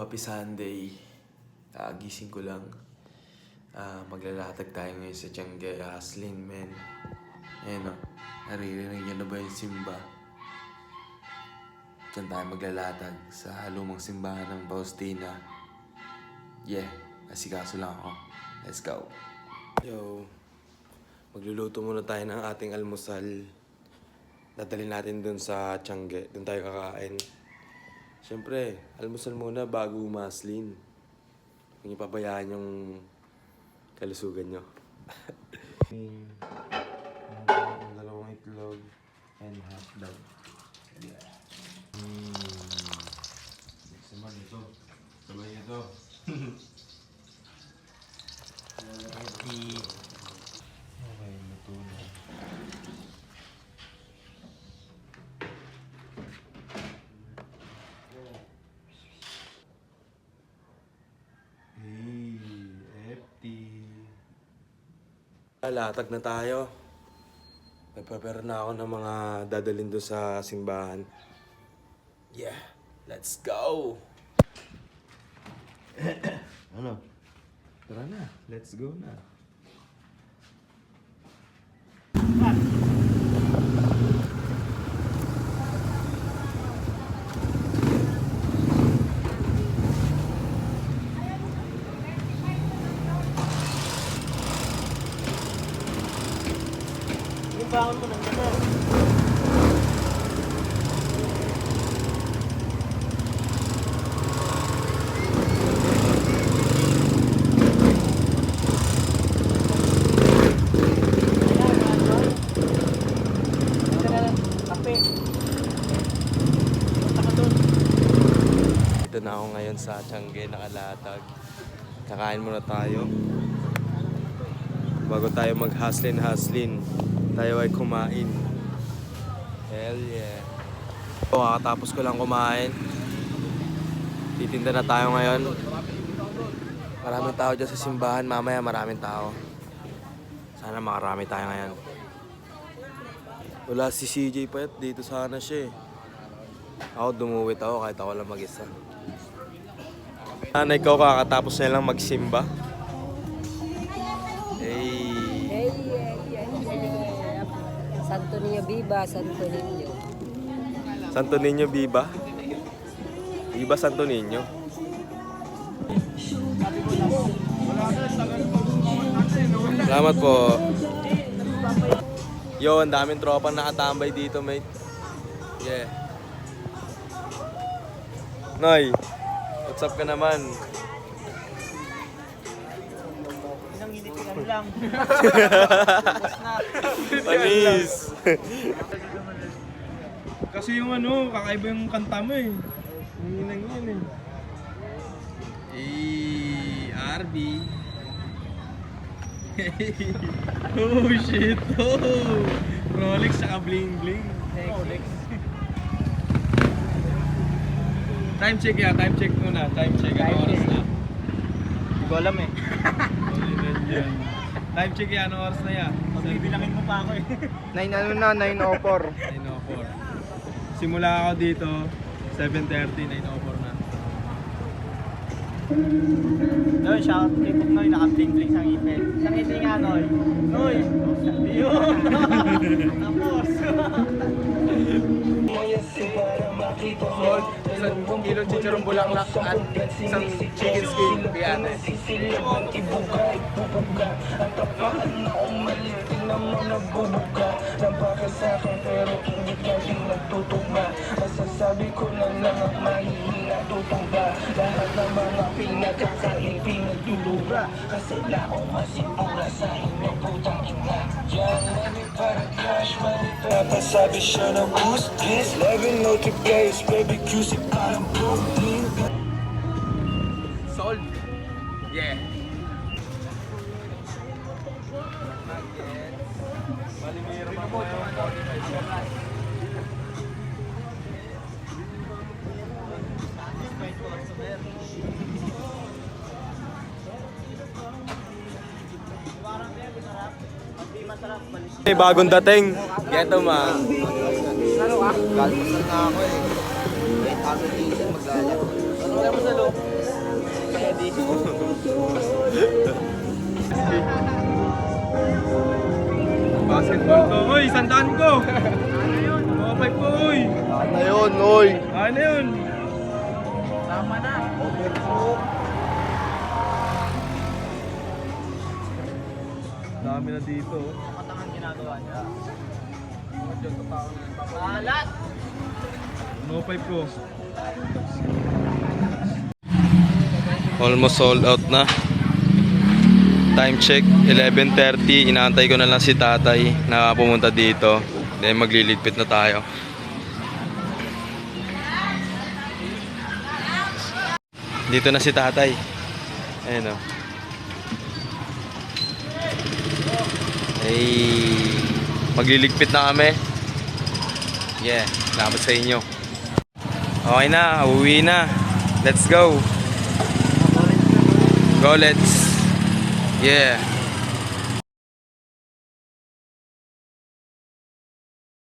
happy Sunday. Gising ko lang. Maglalatag tayo ngayon sa Tiangge, Haslin, men. Ayan o, naririnig niyo na ba yung simba? Diyan tayo maglalatag sa lumang simbahan ng Faustina. Yeah, asikaso lang ako. Let's go. Yo, magluluto muna tayo ng ating almusal. Dadalhin natin dun sa Tiangge, dun tayo kakain. Siyempre, almusal muna bago umaslin. Huwag niyo pabayaan yung kalusugan niyo. Dalawang itlog and hotdog. Yeah. Sabay ito. Sabay ito. Okay, luto na. Latag na tayo. Nagprepare na ako ng mga dadalhin doon sa simbahan. Yeah, let's go! Ano? Tara na, let's go na. Bangon mo ng gano'n. Dito na ako ngayon sa Tiangge, nakalatag. Kakain muna tayo. Bago tayo mag-haslin, tayo ay kumain. Hell yeah. Kakatapos ko lang kumain. Titinda na tayo ngayon. Maraming tao dyan sa simbahan. Mamaya maraming tao. Sana makarami tayo ngayon. Wala si CJ pa yet. Dito sana siya eh. Ako dumuwit ako kahit ako lang mag-isa. Nanay ko kakatapos na lang magsimba. Santo Niño Viva, Santo Niño. Santo Niño Viva? Viva Santo Niño. Salamat po. Yo, ang daming tropang nakatambay dito, mate. Yeah. Noy, what's up ka naman? Lang. Panis! Kasi yung ano, kakaiba yung kanta mo eh. Yung inang yun eh. RB. Oh shit! Oh! Rolex saka bling bling. Rolex. Time check ya, time check muna. Time check. Ano oras na? Hindi ko alam eh. Time check yan, ano oras na yan? Bibilangin mo pa ako eh. 9:04. Simula ako dito, 7:30, 9:04 na. Noy, shout kay Pug Noy, naka-bling-bling sa ngipin. Sa ngipin nga, Noy. Noy! Yun! Tapos! Isang kilong chicharong bulaklak at isang chicken skin. Biyate. Masasabi ko lang ang mahihina tutumba. Lahat ng mga pinagkakaipin nagdulura. Kasi laong masigura sa inyong putang ina. Diyan money para cash, money para pasabi siya ng boost this. Living no to place, baby QC parang Brooklyn. Sold. Yeah. May bagong dating. Geto ma. Ano ka? Galmasal na ako eh. 8 hours din maglalaro. Ano mo sa loob? Uy, sandaan ko! Mga 5 ko, uy! Ano yun, oy? Ano yun? Tama na. Dami na dito. Matangang ginagawa niya. Balat! Mga 5 ko. Almost sold out na. Time check, 11:30. Inaantay ko na lang si tatay na pumunta dito. Then magliligpit na tayo. Dito na si tatay. Ayun o. Hey, magliligpit na kami. Yeah, salamat sa inyo. Okay na, uwi na. Let's go. Go, let's. Yeah.